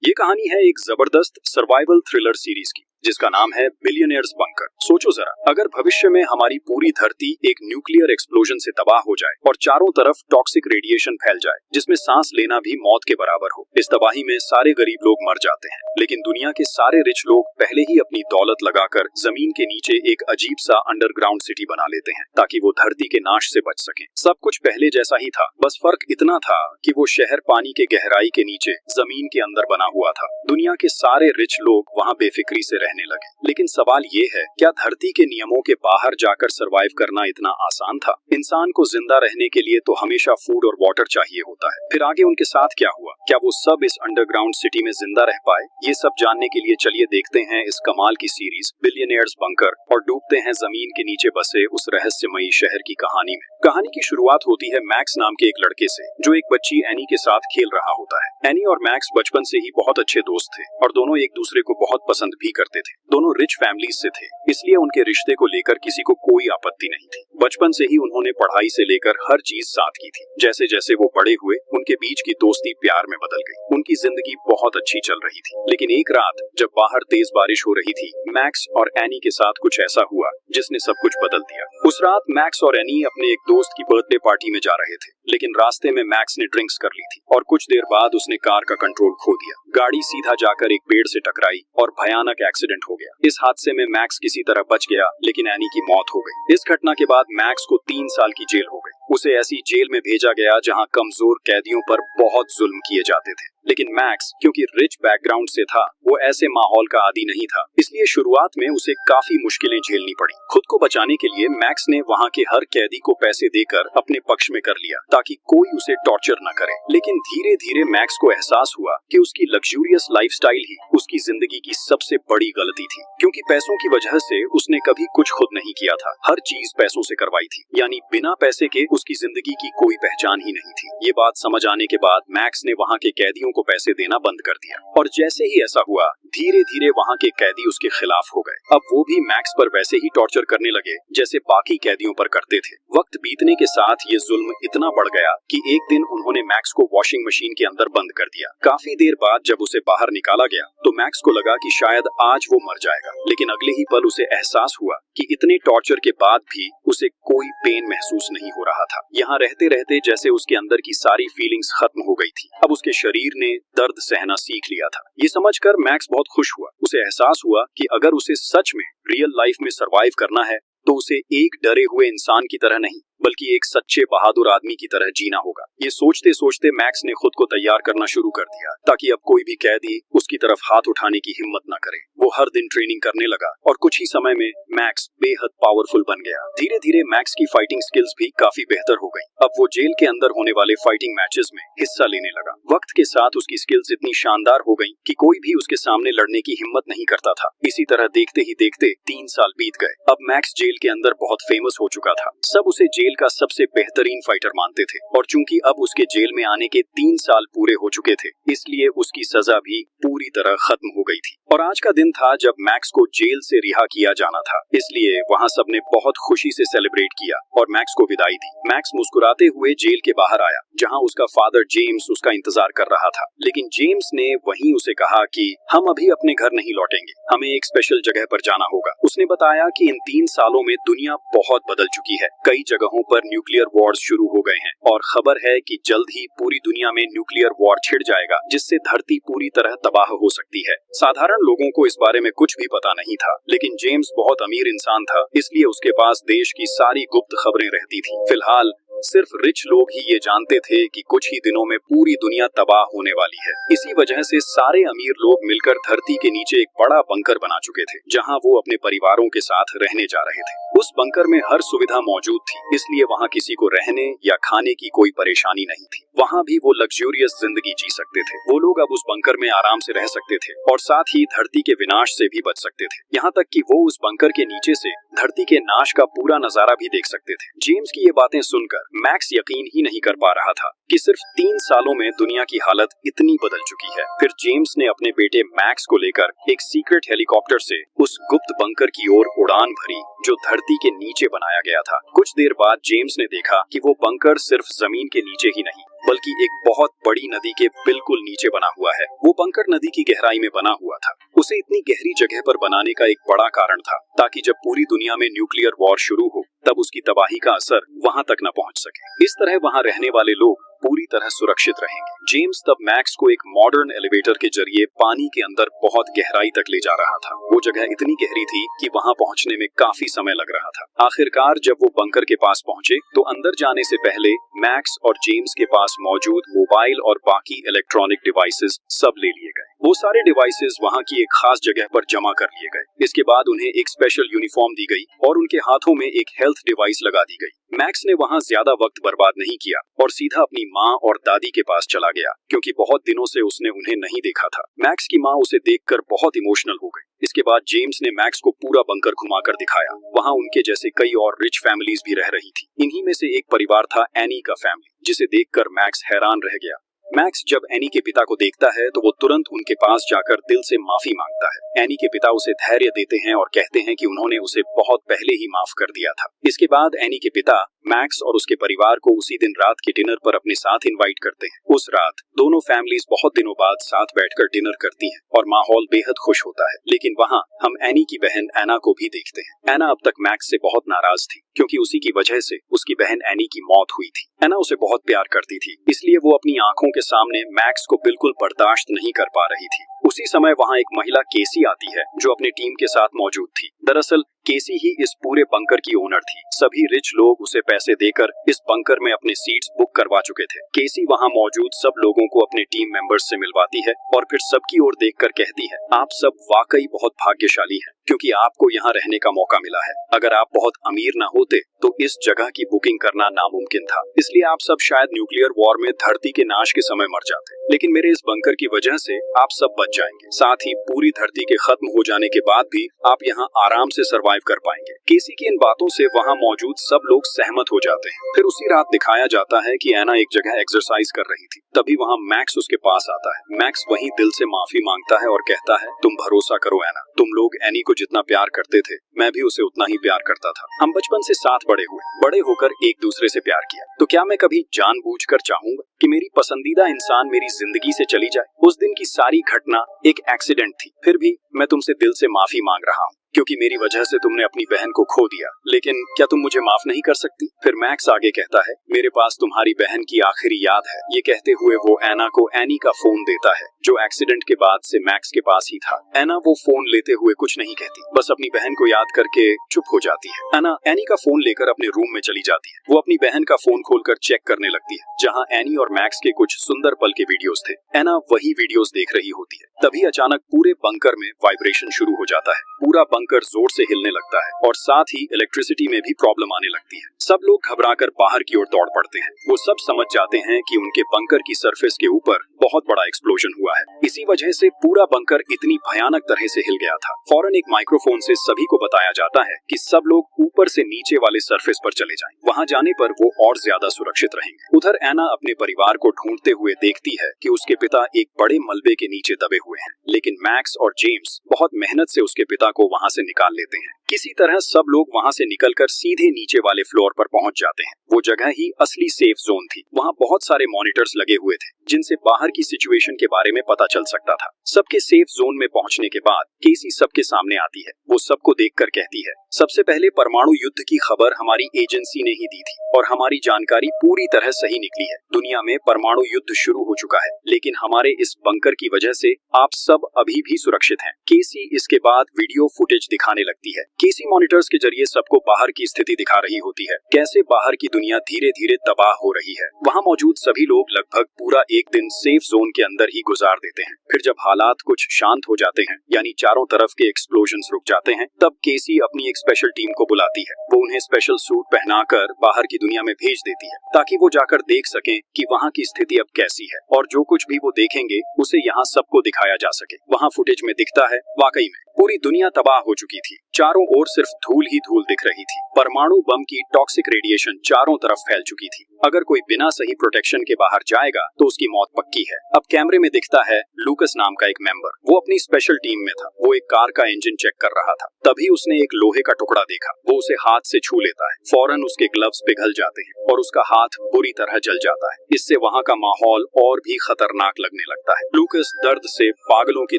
ये कहानी है एक जबरदस्त सर्वाइवल थ्रिलर सीरीज की जिसका नाम है बिलियनियर्स बंकर। सोचो जरा, अगर भविष्य में हमारी पूरी धरती एक न्यूक्लियर एक्सप्लोजन से तबाह हो जाए और चारों तरफ टॉक्सिक रेडिएशन फैल जाए जिसमें सांस लेना भी मौत के बराबर हो। इस तबाही में सारे गरीब लोग मर जाते हैं, लेकिन दुनिया के सारे रिच लोग पहले ही अपनी दौलत लगाकर जमीन के नीचे एक अजीब सा अंडरग्राउंड सिटी बना लेते हैं ताकि वो धरती के नाश से बच सकें। सब कुछ पहले जैसा ही था, बस फर्क इतना था कि वो शहर पानी के गहराई के नीचे जमीन के अंदर बना हुआ था। दुनिया के सारे रिच लोग वहाँ बेफिक्री से रहने लगे। लेकिन सवाल ये है, क्या धरती के नियमों के बाहर जाकर सरवाइव करना इतना आसान था? इंसान को जिंदा रहने के लिए तो हमेशा फूड और वाटर चाहिए होता है। फिर आगे उनके साथ क्या हुआ? क्या वो सब इस अंडरग्राउंड सिटी में जिंदा रह पाए? ये सब जानने के लिए चलिए देखते हैं इस कमाल की सीरीज बिलियनियर्स बंकर और डूबते हैं जमीन के नीचे बसे उस रहस्यमयी शहर की कहानी में। कहानी की शुरुआत होती है मैक्स नाम के एक लड़के से जो एक बच्ची एनी के साथ खेल रहा होता है। एनी और मैक्स बचपन से ही बहुत अच्छे दोस्त थे और दोनों एक दूसरे को बहुत पसंद भी करते थे। दोनों रिच फैमिलीज से थे, इसलिए उनके रिश्ते को लेकर किसी को कोई आपत्ति नहीं थी। बचपन से ही उन्होंने पढ़ाई से लेकर हर चीज साथ की थी। जैसे जैसे वो बड़े हुए उनके बीच की दोस्ती प्यार में बदल गई। उनकी जिंदगी बहुत अच्छी चल रही थी, लेकिन एक रात जब बाहर तेज बारिश हो रही थी, मैक्स और एनी के साथ कुछ ऐसा हुआ जिसने सब कुछ बदल दिया। उस रात मैक्स और एनी अपने एक दोस्त की बर्थडे पार्टी में जा रहे थे, लेकिन रास्ते में मैक्स ने ड्रिंक्स कर ली थी और कुछ देर बाद उसने कार का कंट्रोल खो दिया। गाड़ी सीधा जाकर एक पेड़ से टकराई और भयानक एक्सीडेंट हो गया। इस हादसे में मैक्स किसी तरह बच गया, लेकिन एनी की मौत हो गई। इस घटना के बाद मैक्स को 3 साल की जेल हो गई। उसे ऐसी जेल में भेजा गया जहां कमजोर कैदियों पर बहुत जुल्म किए जाते थे। लेकिन मैक्स क्योंकि रिच बैकग्राउंड से था, वो ऐसे माहौल का आदी नहीं था, इसलिए शुरुआत में उसे काफी मुश्किलें झेलनी पड़ी। खुद को बचाने के लिए मैक्स ने वहां के हर कैदी को पैसे देकर अपने पक्ष में कर लिया ताकि कोई उसे टॉर्चर न करे। लेकिन धीरे धीरे मैक्स को एहसास हुआ कि उसकी लग्जूरियस लाइफस्टाइल ही उसकी जिंदगी की सबसे बड़ी गलती थी, क्योंकि पैसों की वजह से उसने कभी कुछ खुद नहीं किया था। हर चीज पैसों से करवाई थी, यानी बिना पैसे के उसकी जिंदगी की कोई पहचान ही नहीं थी। ये बात समझ आने के बाद मैक्स ने वहां के कैदियों को पैसे देना बंद कर दिया और जैसे ही ऐसा हुआ, धीरे धीरे वहां के कैदी उसके खिलाफ हो गए। अब वो भी मैक्स पर वैसे ही टॉर्चर करने लगे जैसे बाकी कैदियों पर करते थे। वक्त बीतने के साथ ये जुल्म इतना बढ़ गया कि एक दिन उन्होंने मैक्स को वॉशिंग मशीन के अंदर बंद कर दिया। काफी देर बाद जब उसे बाहर निकाला गया तो मैक्स को लगा कि शायद आज वो मर जाएगा, लेकिन अगले ही पल उसे एहसास हुआ कि इतने टॉर्चर के बाद भी उसे कोई पेन महसूस नहीं हो रहा था। यहाँ रहते रहते जैसे उसके अंदर की सारी फीलिंग्स खत्म हो गई थी। अब उसके शरीर ने दर्द सहना सीख लिया था। ये समझकर मैक्स बहुत खुश हुआ। उसे एहसास हुआ कि अगर उसे सच में रियल लाइफ में सरवाइव करना है तो उसे एक डरे हुए इंसान की तरह नहीं बल्कि एक सच्चे बहादुर आदमी की तरह जीना होगा। ये सोचते सोचते मैक्स ने खुद को तैयार करना शुरू कर दिया ताकि अब कोई भी कैदी उसकी तरफ हाथ उठाने की हिम्मत न करे। वो हर दिन ट्रेनिंग करने लगा और कुछ ही समय में मैक्स बेहद पावरफुल बन गया। धीरे धीरे मैक्स की फाइटिंग स्किल्स भी काफी बेहतर हो गई। अब वो जेल के अंदर होने वाले फाइटिंग मैचेस में हिस्सा लेने लगा। वक्त के साथ उसकी स्किल्स इतनी शानदार हो गई कि कोई भी उसके सामने लड़ने की हिम्मत नहीं करता था। इसी तरह देखते ही देखते 3 साल बीत गए। अब मैक्स जेल के अंदर बहुत फेमस हो चुका था। सब उसे जेल का सबसे बेहतरीन फाइटर मानते थे और चूंकि अब उसके जेल में आने के 3 साल पूरे हो चुके थे, इसलिए उसकी सजा भी पूरी तरह खत्म हो गई थी। और आज का दिन था जब मैक्स को जेल से रिहा किया जाना था, इसलिए वहाँ सबने बहुत खुशी से सेलिब्रेट किया और मैक्स को विदाई दी। मैक्स मुस्कुराते हुए जेल के बाहर आया जहाँ उसका फादर जेम्स उसका इंतजार कर रहा था, लेकिन जेम्स ने वहीं उसे कहा कि हम अभी अपने घर नहीं लौटेंगे, हमें एक स्पेशल जगह पर जाना होगा। उसने बताया कि इन 3 सालों में दुनिया बहुत बदल चुकी है। कई जगहों पर न्यूक्लियर वॉर्स शुरू हो गए हैं और खबर है कि जल्द ही पूरी दुनिया में न्यूक्लियर वॉर छिड़ जाएगा जिससे धरती पूरी तरह तबाह हो सकती है। साधारण लोगों को इस बारे में कुछ भी पता नहीं था, लेकिन जेम्स बहुत अमीर इंसान था, इसलिए उसके पास देश की सारी गुप्त खबरें रहती थी। फिलहाल सिर्फ रिच लोग ही ये जानते थे कि कुछ ही दिनों में पूरी दुनिया तबाह होने वाली है। इसी वजह से सारे अमीर लोग मिलकर धरती के नीचे एक बड़ा बंकर बना चुके थे जहां वो अपने परिवारों के साथ रहने जा रहे थे। उस बंकर में हर सुविधा मौजूद थी, इसलिए वहां किसी को रहने या खाने की कोई परेशानी नहीं थी। वहां भी वो लग्जूरियस जिंदगी जी सकते थे। वो लोग अब उस बंकर में आराम से रह सकते थे और साथ ही धरती के विनाश से भी बच सकते थे। यहाँ तक कि वो उस बंकर के नीचे से धरती के नाश का पूरा नजारा भी देख सकते थे। जेम्स की ये बातें सुनकर मैक्स यकीन ही नहीं कर पा रहा था कि सिर्फ 3 सालों में दुनिया की हालत इतनी बदल चुकी है। फिर जेम्स ने अपने बेटे मैक्स को लेकर एक सीक्रेट हेलीकॉप्टर से उस गुप्त बंकर की ओर उड़ान भरी जो धरती के नीचे बनाया गया था। कुछ देर बाद जेम्स ने देखा कि वो बंकर सिर्फ जमीन के नीचे ही नहीं बल्कि एक बहुत बड़ी नदी के बिल्कुल नीचे बना हुआ है। वो बंकर नदी की गहराई में बना हुआ था। उसे इतनी गहरी जगह पर बनाने का एक बड़ा कारण था ताकि जब पूरी दुनिया में न्यूक्लियर वॉर शुरू हो तब उसकी तबाही का असर वहां तक न पहुंच सके। इस तरह वहां रहने वाले लोग पूरी तरह सुरक्षित रहेंगे। जेम्स तब मैक्स को एक मॉडर्न एलिवेटर के जरिए पानी के अंदर बहुत गहराई तक ले जा रहा था। वो जगह इतनी गहरी थी कि वहां पहुंचने में काफी समय लग रहा था। आखिरकार जब वो बंकर के पास पहुंचे तो अंदर जाने से पहले मैक्स और जेम्स के पास मौजूद मोबाइल और बाकी इलेक्ट्रॉनिक डिवाइसेस सब ले लिए गए। वो सारे डिवाइसेस वहां की एक खास जगह पर जमा कर लिए गए। इसके बाद उन्हें एक स्पेशल यूनिफॉर्म दी गई और उनके हाथों में एक हेल्थ डिवाइस लगा दी गई। मैक्स ने वहां ज्यादा वक्त बर्बाद नहीं किया और सीधा अपनी माँ और दादी के पास चला गया क्योंकि बहुत दिनों से उसने उन्हें नहीं देखा था। मैक्स की माँ उसे देखकर बहुत इमोशनल हो गई। इसके बाद जेम्स ने मैक्स को पूरा बंकर घुमाकर दिखाया। वहां उनके जैसे कई और रिच फैमिलीज भी रह रही थी। इन्हीं में से एक परिवार था एनी का फैमिली, जिसे देखकर मैक्स हैरान रह गया। मैक्स जब एनी के पिता को देखता है तो वो तुरंत उनके पास जाकर दिल से माफी मांगता है। एनी के पिता उसे धैर्य देते हैं और कहते हैं कि उन्होंने उसे बहुत पहले ही माफ कर दिया था। इसके बाद एनी के पिता मैक्स और उसके परिवार को उसी दिन रात के डिनर पर अपने साथ इनवाइट करते हैं। उस रात दोनों फैमिलीज बहुत दिनों बाद साथ बैठकर डिनर करती हैं और माहौल बेहद खुश होता है। लेकिन वहाँ हम एनी की बहन एना को भी देखते हैं। एना अब तक मैक्स से बहुत नाराज थी क्योंकि उसी की वजह से उसकी बहन एनी की मौत हुई थी। एना उसे बहुत प्यार करती थी, इसलिए वो अपनी आंखों के सामने मैक्स को बिल्कुल बर्दाश्त नहीं कर पा रही थी। उसी समय वहाँ एक महिला केसी आती है जो अपनी टीम के साथ मौजूद थी। दरअसल केसी ही इस पूरे बंकर की ओनर थी। सभी रिच लोग उसे पैसे देकर इस बंकर में अपने सीट्स बुक करवा चुके थे। केसी वहाँ मौजूद सब लोगों को अपने टीम मेंबर्स से मिलवाती है और फिर सबकी ओर देखकर कहती है, आप सब वाकई बहुत भाग्यशाली हैं क्योंकि आपको यहाँ रहने का मौका मिला है। अगर आप बहुत अमीर न होते तो इस जगह की बुकिंग करना नामुमकिन था। इसलिए आप सब शायद न्यूक्लियर वॉर में धरती के नाश के समय मर जाते, लेकिन मेरे इस बंकर की वजह से आप सब बच जाएंगे। साथ ही पूरी धरती के खत्म हो जाने के बाद भी आप यहाँ आराम से सरवाइव कर पाएंगे। केसी की इन बातों से वहाँ मौजूद सब लोग सहमत हो जाते हैं। फिर उसी रात दिखाया जाता है कि एना एक जगह एक्सरसाइज कर रही थी। तभी वहाँ मैक्स उसके पास आता है। मैक्स वहीं दिल से माफी मांगता है और कहता है, तुम भरोसा करो एना, तुम लोग एनी को जितना प्यार करते थे मैं भी उसे उतना ही प्यार करता था। हम बचपन से साथ बड़े हुए, बड़े होकर एक दूसरे से प्यार किया। तो क्या मैं कभी जानबूझकर चाहूंगा कि मेरी पसंदीदा इंसान मेरी जिंदगी से चली जाए? उस दिन की सारी घटना एक एक्सीडेंट थी। फिर भी मैं तुमसे दिल से माफी मांग रहा हूँ क्योंकि मेरी वजह से तुमने अपनी बहन को खो दिया। लेकिन क्या तुम मुझे माफ नहीं कर सकती? फिर मैक्स आगे कहता है, मेरे पास तुम्हारी बहन की आखिरी याद है। ये कहते हुए वो एना को एनी का फोन देता है जो एक्सीडेंट के बाद से मैक्स के पास ही था। एना वो फोन लेते हुए कुछ नहीं कहती, बस अपनी बहन को याद करके चुप हो जाती है। एना एनी का फोन लेकर अपने रूम में चली जाती है। वो अपनी बहन का फोन खोलकर चेक करने लगती है जहाँ एनी और मैक्स के कुछ सुंदर पल के वीडियोस थे। एना वही वीडियोस देख रही होती है। तभी अचानक पूरे बंकर में वाइब्रेशन शुरू हो जाता है। पूरा बंकर जोर से हिलने लगता है और साथ ही इलेक्ट्रिसिटी में भी प्रॉब्लम आने लगती है। सब लोग घबराकर बाहर की ओर दौड़ पड़ते हैं। वो सब समझ जाते हैं कि उनके बंकर की सरफेस के ऊपर बहुत बड़ा एक्सप्लोजन हुआ है। इसी वजह से पूरा बंकर इतनी भयानक तरह से हिल गया था। फौरन एक माइक्रोफोन से सभी को बताया जाता है कि सब लोग ऊपर से नीचे वाले सरफेस पर चले जाएं। वहां जाने पर वो और ज्यादा सुरक्षित रहेंगे। उधर एना अपने परिवार को ढूंढते हुए देखती है कि उसके पिता एक बड़े मलबे के नीचे दबे हुए हैं, लेकिन मैक्स और जेम्स बहुत मेहनत से उसके पिता को वहां से निकाल लेते हैं। किसी तरह सब लोग वहां से निकलकर सीधे नीचे वाले फ्लोर पर पहुंच जाते हैं। वो जगह ही असली सेफ जोन थी। वहां बहुत सारे मॉनिटर्स लगे हुए थे जिनसे बाहर की सिचुएशन के बारे में पता चल सकता था। सबके सेफ जोन में पहुंचने के बाद केसी सबके सामने आती है। वो सबको देखकर कहती है, सबसे पहले परमाणु युद्ध की खबर हमारी एजेंसी ने ही दी थी और हमारी जानकारी पूरी तरह सही निकली है। दुनिया में परमाणु युद्ध शुरू हो चुका है, लेकिन हमारे इस बंकर की वजह से आप सब अभी भी सुरक्षित हैं। केसी इसके बाद वीडियो फुटेज दिखाने लगती है। केसी मॉनिटर्स के जरिए सबको बाहर की स्थिति दिखा रही होती है, कैसे बाहर की दुनिया धीरे धीरे तबाह हो रही है। वहाँ मौजूद सभी लोग लगभग पूरा एक दिन सेफ जोन के अंदर ही गुजार देते हैं। फिर जब हालात कुछ शांत हो जाते हैं, यानी चारों तरफ के एक्सप्लोजन्स रुक जाते हैं, तब केसी अपनी एक स्पेशल टीम को बुलाती है। वो उन्हें स्पेशल सूट पहनाकर बाहर की दुनिया में भेज देती है ताकि वो जाकर देख सकें कि वहाँ की स्थिति अब कैसी है और जो कुछ भी वो देखेंगे उसे यहाँ सबको दिखाया जा सके। वहाँ फुटेज में दिखता है वाकई में पूरी दुनिया तबाह हो चुकी थी। चारों ओर सिर्फ धूल ही धूल दिख रही थी। परमाणु बम की टॉक्सिक रेडिएशन चारों तरफ फैल चुकी थी। अगर कोई बिना सही प्रोटेक्शन के बाहर जाएगा तो उसकी मौत पक्की है। अब कैमरे में दिखता है लूकस नाम का एक मेंबर। वो अपनी स्पेशल टीम में था। वो एक कार का इंजन चेक कर रहा था। तभी उसने एक लोहे का टुकड़ा देखा। वो उसे हाथ से छू लेता है। फौरन उसके ग्लव्स पिघल जाते हैं और उसका हाथ बुरी तरह जल जाता है। इस जिससे वहाँ का माहौल और भी खतरनाक लगने लगता है। लूकस दर्द से पागलों की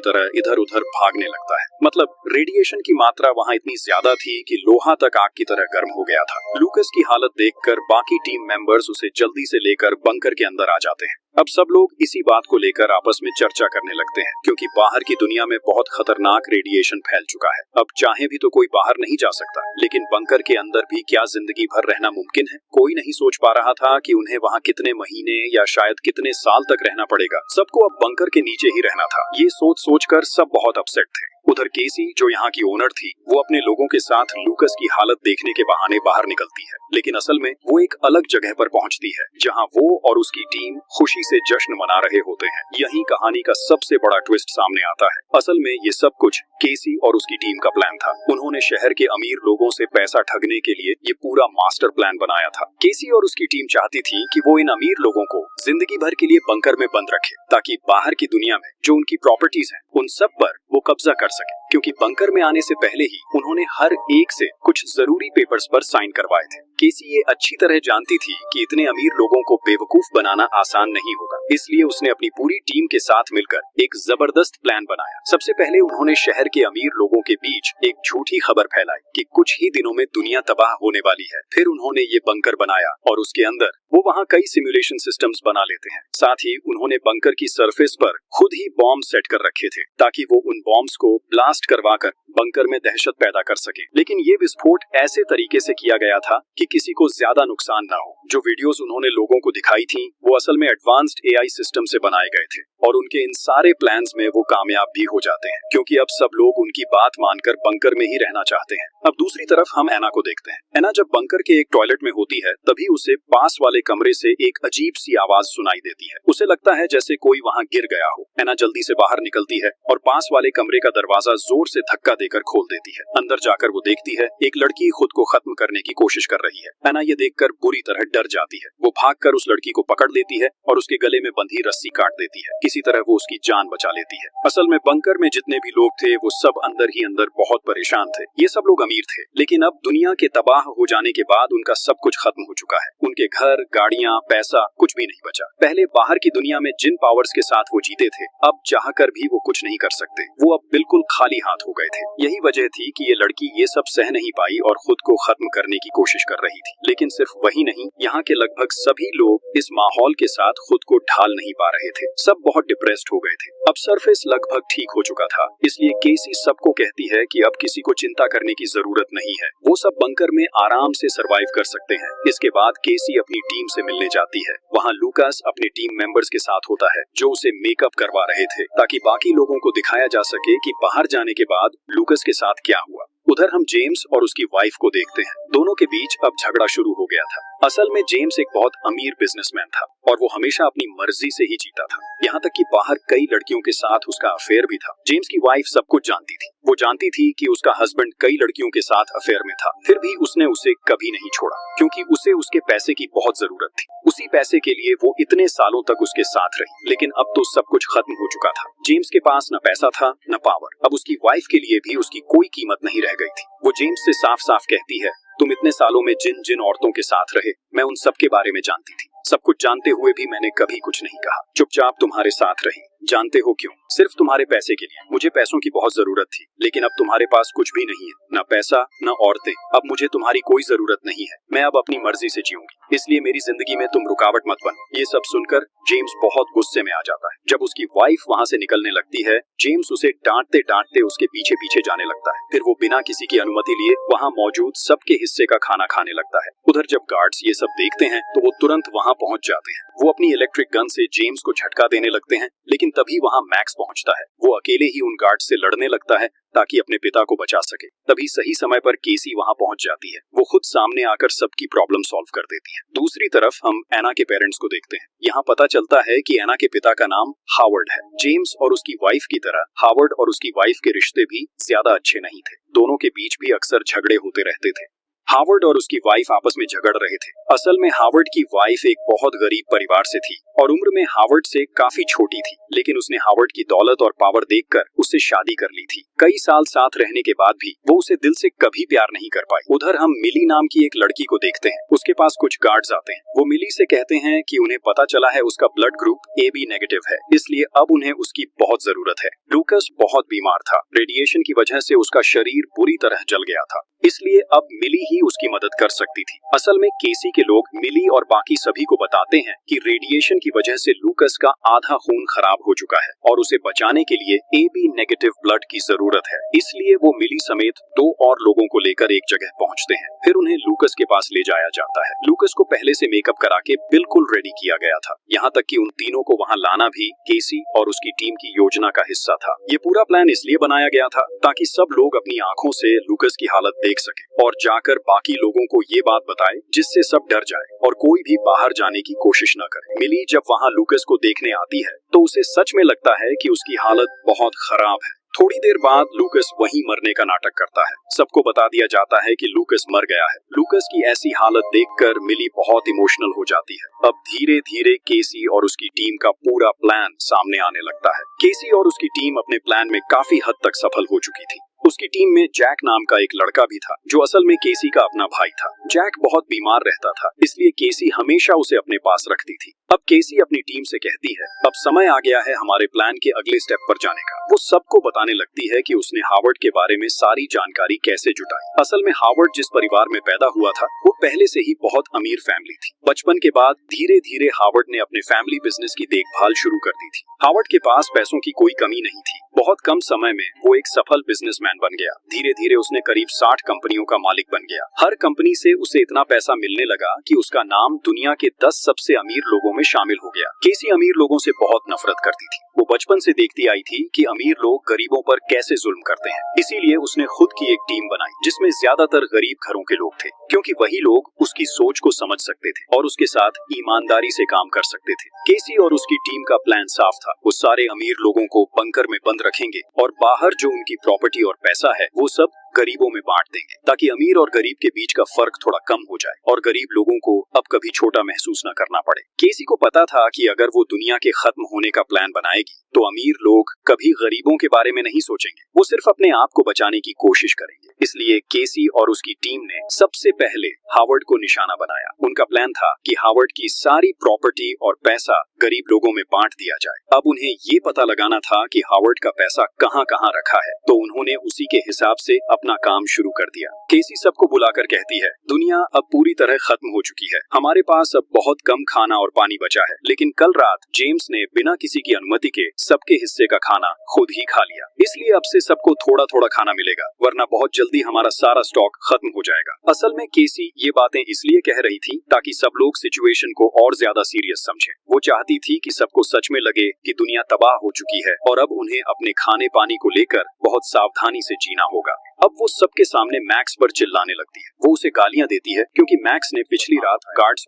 तरह इधर उधर भागने लगता है। मतलब रेडिएशन की मात्रा वहाँ इतनी ज्यादा थी कि लोहा तक आग की तरह गर्म हो गया था। लूकस की हालत देखकर बाकी टीम मेंबर्स उसे जल्दी से लेकर बंकर के अंदर आ जाते हैं। अब सब लोग इसी बात को लेकर आपस में चर्चा करने लगते हैं, क्योंकि बाहर की दुनिया में बहुत खतरनाक रेडिएशन फैल चुका है। अब चाहे भी तो कोई बाहर नहीं जा सकता, लेकिन बंकर के अंदर भी क्या जिंदगी भर रहना मुमकिन है? कोई नहीं सोच पा रहा था कि उन्हें वहाँ कितने महीने या शायद कितने साल तक रहना पड़ेगा। सबको अब बंकर के नीचे ही रहना था। ये सोच कर सब बहुत अपसेट थे। उधर केसी, जो यहाँ की ओनर थी, वो अपने लोगों के साथ लूकस की हालत देखने के बहाने बाहर निकलती है, लेकिन असल में वो एक अलग जगह पर पहुंचती है, जहाँ वो और उसकी टीम खुशी से जश्न मना रहे होते हैं। यही कहानी का सबसे बड़ा ट्विस्ट सामने आता है। असल में ये सब कुछ केसी और उसकी टीम का प्लान था। उन्होंने शहर के अमीर लोगों से पैसा ठगने के लिए ये पूरा मास्टर प्लान बनाया था। केसी और उसकी टीम चाहती थी कि वो इन अमीर लोगों को जिंदगी भर के लिए बंकर में बंद रखे, ताकि बाहर की दुनिया में जो उनकी प्रॉपर्टीज हैं, उन सब पर वो कब्जा कर सके। क्योंकि बंकर में आने से पहले ही उन्होंने हर एक से कुछ जरूरी पेपर्स पर साइन करवाए थे। केसी ये अच्छी तरह जानती थी कि इतने अमीर लोगों को बेवकूफ बनाना आसान नहीं होगा, इसलिए उसने अपनी पूरी टीम के साथ मिलकर एक जबरदस्त प्लान बनाया। सबसे पहले उन्होंने शहर के अमीर लोगों के बीच एक झूठी खबर फैलाई कि कुछ ही दिनों में दुनिया तबाह होने वाली है। फिर उन्होंने ये बंकर बनाया और उसके अंदर वो वहाँ कई सिमुलेशन सिस्टम्स बना लेते हैं। साथ ही उन्होंने बंकर की सरफेस पर खुद ही बॉम्ब सेट कर रखे थे, ताकि वो उन बॉम्ब्स को ब्लास्ट करवाकर बंकर में दहशत पैदा कर सके। लेकिन ये विस्फोट ऐसे तरीके से किया गया था कि किसी को ज्यादा नुकसान ना हो। जो वीडियोस उन्होंने लोगों को दिखाई थी, वो असल में एडवांस्ड एआई सिस्टम से बनाए गए थे, और उनके इन सारे प्लान्स में वो कामयाब भी हो जाते हैं, क्योंकि अब सब लोग उनकी बात मानकर बंकर में ही रहना चाहते हैं। अब दूसरी तरफ हम एना को देखते हैं। एना जब बंकर के एक टॉयलेट में होती है, तभी उसे पास वाले कमरे से एक अजीब सी आवाज सुनाई देती है। उसे लगता है जैसे कोई वहाँ गिर गया हो। एना जल्दी से बाहर निकलती है और पास वाले कमरे का दरवाजा जोर से धक्का देकर खोल देती है। अंदर जाकर वो देखती है एक लड़की खुद को खत्म करने की कोशिश कर रही है। एना ये देखकर बुरी तरह डर जाती है। वो भागकर उस लड़की को पकड़ लेती है और उसके गले में बंधी रस्सी काट देती है। किसी तरह वो उसकी जान बचा लेती है। असल में बंकर में जितने भी लोग थे, वो सब अंदर ही अंदर बहुत परेशान थे। ये सब लोग अमीर थे, लेकिन अब दुनिया के तबाह हो जाने के बाद उनका सब कुछ खत्म हो चुका है। उनके घर, गाड़ियां, पैसा, कुछ भी नहीं बचा। पहले बाहर की दुनिया में जिन पावर्स के साथ वो जीते थे, अब चाहकर भी वो कुछ नहीं कर सकते। वो अब बिल्कुल खाली हाथ हो गए थे। यही वजह थी कि ये लड़की ये सब सह नहीं पाई और खुद को खत्म करने की कोशिश कर रही थी। लेकिन सिर्फ वही नहीं, यहाँ के लगभग सभी लोग इस माहौल के साथ खुद को ढाल नहीं पा रहे थे। सब बहुत डिप्रेस्ड हो गए थे। अब सरफेस लगभग ठीक हो चुका था, इसलिए केसी सबको कहती है कि अब किसी को चिंता करने की जरूरत नहीं है। वो सब बंकर में आराम से सरवाइव कर सकते हैं। इसके बाद केसी अपनी टीम से मिलने जाती है। वहाँ लूकास अपने टीम मेंबर्स के साथ होता है, जो उसे मेकअप करवा रहे थे, ताकि बाकी लोगों को दिखाया जा सके कि बाहर जाने के बाद लूकास के साथ क्या हुआ। उधर हम जेम्स और उसकी वाइफ को देखते हैं। दोनों के बीच अब झगड़ा शुरू हो गया था। असल में जेम्स एक बहुत अमीर बिजनेसमैन था और वो हमेशा अपनी मर्जी से ही जीता था। यहाँ तक कि बाहर कई लड़कियों के साथ उसका अफेयर भी था। जेम्स की वाइफ सब कुछ जानती थी। वो जानती थी कि उसका हस्बैंड कई लड़कियों के साथ अफेयर में था, फिर भी उसने उसे कभी नहीं छोड़ा, क्योंकि उसे उसके पैसे की बहुत जरूरत थी। उसी पैसे के लिए वो इतने सालों तक उसके साथ रही। लेकिन अब तो सब कुछ खत्म हो चुका था। जेम्स के पास न पैसा था न पावर। अब उसकी वाइफ के लिए भी उसकी कोई कीमत नहीं रह गई थी। वो जेम्स से साफ साफ कहती है, तुम इतने सालों में जिन जिन औरतों के साथ रहे, मैं उन सब के बारे में जानती थी। सब कुछ जानते हुए भी मैंने कभी कुछ नहीं कहा। चुपचाप तुम्हारे साथ रही। जानते हो क्यों? सिर्फ तुम्हारे पैसे के लिए। मुझे पैसों की बहुत जरूरत थी, लेकिन अब तुम्हारे पास कुछ भी नहीं है, न पैसा न औरतें। अब मुझे तुम्हारी कोई जरूरत नहीं है। मैं अब अपनी मर्जी से जीऊंगी, इसलिए मेरी जिंदगी में तुम रुकावट मत बनो। ये सब सुनकर जेम्स बहुत गुस्से में आ जाता है। जब उसकी वाइफ वहाँ से निकलने लगती है, जेम्स उसे डांटते डांटते उसके पीछे पीछे जाने लगता है। फिर वो बिना किसी की अनुमति लिए वहाँ मौजूद सबके हिस्से का खाना खाने लगता है। उधर जब गार्ड्स ये सब देखते हैं, तो वो तुरंत वहाँ पहुँच जाते हैं। वो अपनी इलेक्ट्रिक गन से जेम्स को झटका देने लगते हैं, लेकिन तभी वहाँ मैक्स पहुँचता है। वो अकेले ही उन गार्ड से लड़ने लगता है ताकि अपने पिता को बचा सके। तभी सही समय पर केसी वहाँ पहुँच जाती है। वो खुद सामने आकर सबकी प्रॉब्लम सॉल्व कर देती है। दूसरी तरफ हम एना के पेरेंट्स को देखते हैं। यहाँ पता चलता है कि एना के पिता का नाम हावर्ड है। जेम्स और उसकी वाइफ की तरह हावर्ड और उसकी वाइफ के रिश्ते भी ज्यादा अच्छे नहीं थे। दोनों के बीच भी अक्सर झगड़े होते रहते थे। हावर्ड और उसकी वाइफ आपस में झगड़ रहे थे। असल में हावर्ड की वाइफ एक बहुत गरीब परिवार से थी और उम्र में हावर्ड से काफी छोटी थी, लेकिन उसने हावर्ड की दौलत और पावर देखकर उससे शादी कर ली थी। कई साल साथ रहने के बाद भी वो उसे दिल से कभी प्यार नहीं कर पाई। उधर हम मिली नाम की एक लड़की को देखते हैं। उसके पास कुछ गार्ड्स आते हैं। वो मिली से कहते हैं कि उन्हें पता चला है उसका ब्लड ग्रुप AB नेगेटिव है, इसलिए अब उन्हें उसकी बहुत जरूरत है। लूकस बहुत बीमार था। रेडिएशन की वजह से उसका शरीर बुरी तरह जल गया था, इसलिए अब मिली ही उसकी मदद कर सकती थी। असल में केसी के लोग मिली और बाकी सभी को बताते हैं कि रेडिएशन की वजह से लूकस का आधा खून खराब हो चुका है और उसे बचाने के लिए AB नेगेटिव ब्लड की जरूरत है। इसलिए वो मिली समेत 2 और लोगों को लेकर एक जगह पहुंचते हैं। फिर उन्हें लूकस के पास ले जाया जाता है। लूकस को पहले से मेकअप करा के बिल्कुल रेडी किया गया था, यहाँ तक कि उन तीनों को वहाँ लाना भी केसी और उसकी टीम की योजना का हिस्सा था। ये पूरा प्लान इसलिए बनाया गया था ताकि सब लोग अपनी आंखों से लूकस की हालत देख सके और जाकर बाकी लोगों को ये बात बताए जिससे सब डर जाए और कोई भी बाहर जाने की कोशिश न करे। मिली जब वहाँ लूकस को देखने आती है तो उसे सच में लगता है कि उसकी हालत बहुत खराब है। थोड़ी देर बाद लूकस वहीं मरने का नाटक करता है। सबको बता दिया जाता है कि लूकस मर गया है। लूकस की ऐसी हालत देखकर मिली बहुत इमोशनल हो जाती है। अब धीरे धीरे केसी और उसकी टीम का पूरा प्लान सामने आने लगता है। केसी और उसकी टीम अपने प्लान में काफी हद तक सफल हो चुकी थी। उसकी टीम में जैक नाम का एक लड़का भी था जो असल में केसी का अपना भाई था। जैक बहुत बीमार रहता था, इसलिए केसी हमेशा उसे अपने पास रखती थी। अब केसी अपनी टीम से कहती है, अब समय आ गया है हमारे प्लान के अगले स्टेप पर जाने का। वो सबको बताने लगती है कि उसने हावर्ड के बारे में सारी जानकारी कैसे जुटाई। असल में हावर्ड जिस परिवार में पैदा हुआ था वो पहले से ही बहुत अमीर फैमिली थी। बचपन के बाद धीरे धीरे हावर्ड ने अपने फैमिली बिजनेस की देखभाल शुरू कर दी थी। हावर्ड के पास पैसों की कोई कमी नहीं थी। बहुत कम समय में वो एक सफल बिजनेसमैन बन गया। धीरे धीरे उसने करीब 60 कंपनियों का मालिक बन गया। हर कंपनी से उसे इतना पैसा मिलने लगा कि उसका नाम दुनिया के 10 सबसे अमीर लोगों में शामिल हो गया। केसी अमीर लोगों से बहुत नफरत करती थी। वो बचपन से देखती आई थी कि अमीर लोग गरीबों पर कैसे जुल्म करते हैं। इसीलिए उसने खुद की एक टीम बनाई जिसमें ज्यादातर गरीब घरों के लोग थे, क्योंकि वही लोग उसकी सोच को समझ सकते थे और उसके साथ ईमानदारी से काम कर सकते थे। केसी और उसकी टीम का प्लान साफ था। वो सारे अमीर लोगों को बंकर में बंद रखेंगे और बाहर जो उनकी प्रॉपर्टी और पैसा है वो सब गरीबों में बांट देंगे, ताकि अमीर और गरीब के बीच का फर्क थोड़ा कम हो जाए और गरीब लोगों को अब कभी छोटा महसूस न करना पड़े। केसी को पता था कि अगर वो दुनिया के खत्म होने का प्लान बनाएगी तो अमीर लोग कभी गरीबों के बारे में नहीं सोचेंगे, वो सिर्फ अपने आप को बचाने की कोशिश करेंगे। इसलिए केसी और उसकी टीम ने सबसे पहले हावर्ड को निशाना बनाया। उनका प्लान था कि हावर्ड की सारी प्रॉपर्टी और पैसा गरीब लोगों में बांट दिया जाए। अब उन्हें ये पता लगाना था कि हावर्ड का पैसा कहाँ कहाँ रखा है, तो उन्होंने उसी के हिसाब से अपना काम शुरू कर दिया। केसी सबको बुलाकर कहती है, दुनिया अब पूरी तरह खत्म हो चुकी है। हमारे पास अब बहुत कम खाना और पानी बचा है, लेकिन कल रात जेम्स ने बिना किसी की अनुमति के सबके हिस्से का खाना खुद ही खा लिया। इसलिए अब से सबको थोड़ा थोड़ा खाना मिलेगा, वरना बहुत जल्दी हमारा सारा स्टॉक खत्म हो जाएगा। असल में केसी ये बातें इसलिए कह रही थी ताकि सब लोग सिचुएशन को और ज्यादा सीरियस समझें। वो चाहती थी कि सबको सच में लगे कि दुनिया तबाह हो चुकी है और अब उन्हें अपने खाने पानी को लेकर बहुत सावधानी से जीना होगा। अब वो सबके सामने मैक्स पर चिल्लाने लगती है। वो उसे गालियां देती है क्योंकि मैक्स ने पिछली रात गार्ड्स